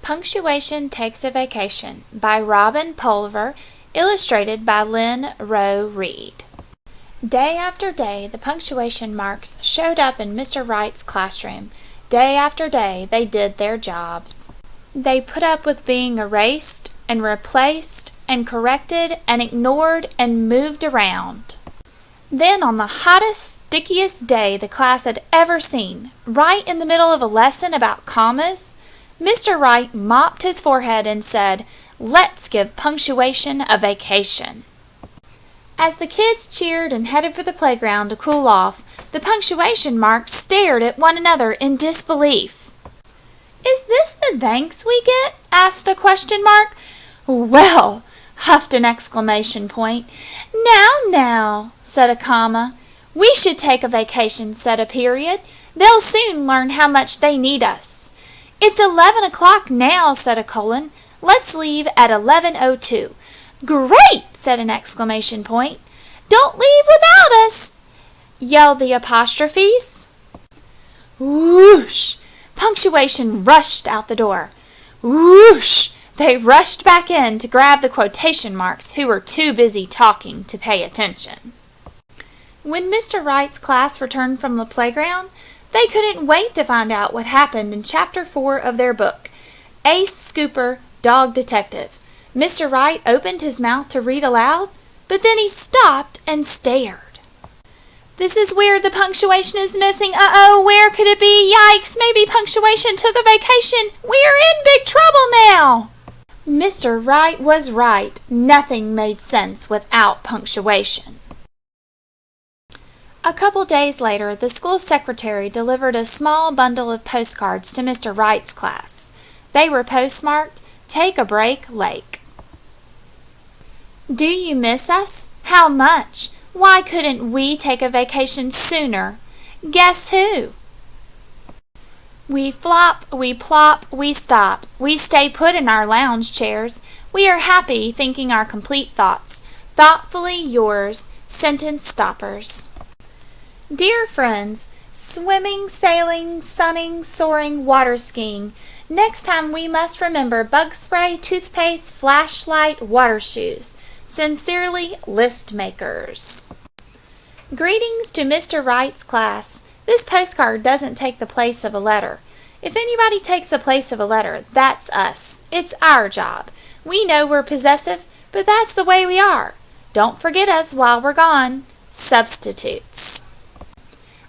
Punctuation Takes a Vacation by Robin Pulver, illustrated by Lynn Rowe Reed. Day after day, the punctuation marks showed up in Mr. Wright's classroom. Day after day, they did their jobs. They put up with being erased and replaced and corrected and ignored and moved around. Then on the hottest, stickiest day the class had ever seen, right in the middle of a lesson about commas, Mr. Wright mopped his forehead and said, "Let's give punctuation a vacation." As the kids cheered and headed for the playground to cool off, the punctuation marks stared at one another in disbelief. "Is this the thanks we get?" asked a question mark. "Well," huffed an exclamation point. Now, said a comma. "We should take a vacation," said a period. "They'll soon learn how much they need us." "It's 11 o'clock now," said a colon. "Let's leave at 11:02. "Great!" said an exclamation point. "Don't leave without us!" yelled the apostrophes. Whoosh! Punctuation rushed out the door. Whoosh! They rushed back in to grab the quotation marks who were too busy talking to pay attention. When Mr. Wright's class returned from the playground, they couldn't wait to find out what happened in Chapter 4 of their book, Ace Scooper, Dog Detective. Mr. Wright opened his mouth to read aloud, but then he stopped and stared. "This is weird, the punctuation is missing. Uh-oh, where could it be? Yikes, maybe punctuation took a vacation. We're in big trouble now." Mr. Wright was right. Nothing made sense without punctuation. A couple days later, the school secretary delivered a small bundle of postcards to Mr. Wright's class. They were postmarked, "Take a Break, Lake." "Do you miss us? How much? Why couldn't we take a vacation sooner? Guess who? We flop, we plop, we stop. We stay put in our lounge chairs. We are happy thinking our complete thoughts. Thoughtfully yours, Sentence Stoppers." Dear friends, swimming, sailing, sunning, soaring, water skiing. Next time we must remember bug spray, toothpaste, flashlight, water shoes. Sincerely, List Makers. Greetings to Mr. Wright's class. This postcard doesn't take the place of a letter. If anybody takes the place of a letter, that's us. It's our job. We know we're possessive, but that's the way we are. Don't forget us while we're gone. Substitutes.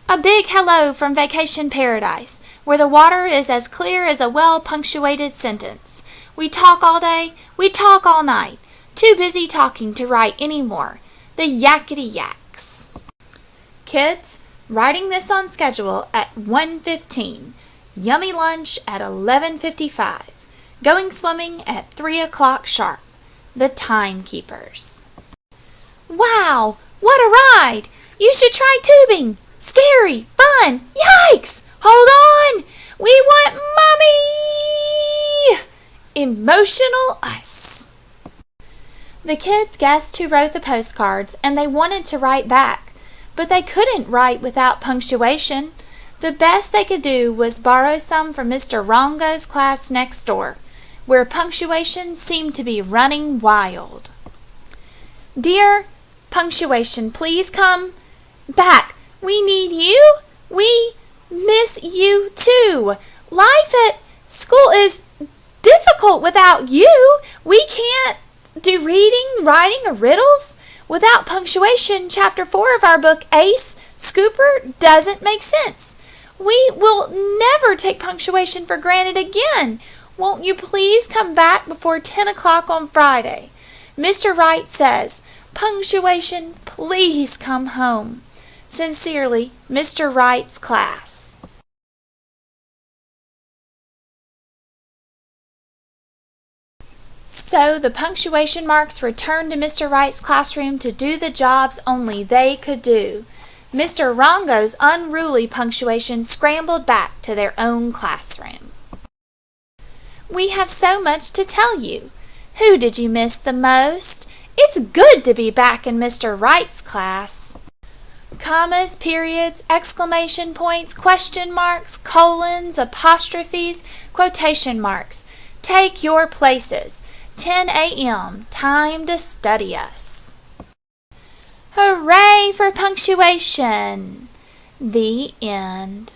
A big hello from Vacation Paradise, where the water is as clear as a well-punctuated sentence. We talk all day, we talk all night. Too busy talking to write any more. The yakety yaks. Kids, writing this on schedule at 1:15. Yummy lunch at 11:55. Going swimming at 3 o'clock sharp. The timekeepers. Wow, what a ride! You should try tubing. Scary, fun, yikes! Hold on! We want Mommy! Emotional us. The kids guessed who wrote the postcards, and they wanted to write back, but they couldn't write without punctuation. The best they could do was borrow some from Mr. Rongo's class next door, where punctuation seemed to be running wild. "Dear punctuation, please come back. We need you. We miss you too. Life at school is difficult without you. We can't do reading, writing, or riddles. Without punctuation, Chapter 4 of our book, Ace Scooper, doesn't make sense. We will never take punctuation for granted again. Won't you please come back before 10 o'clock on Friday? Mr. Wright says, punctuation, please come home. Sincerely, Mr. Wright's class." So the punctuation marks returned to Mr. Wright's classroom to do the jobs only they could do. Mr. Rongo's unruly punctuation scrambled back to their own classroom. We have so much to tell you. Who did you miss the most? It's good to be back in Mr. Wright's class. Commas, periods, exclamation points, question marks, colons, apostrophes, quotation marks. Take your places. 10 a.m. Time to study us. Hooray for punctuation! The end.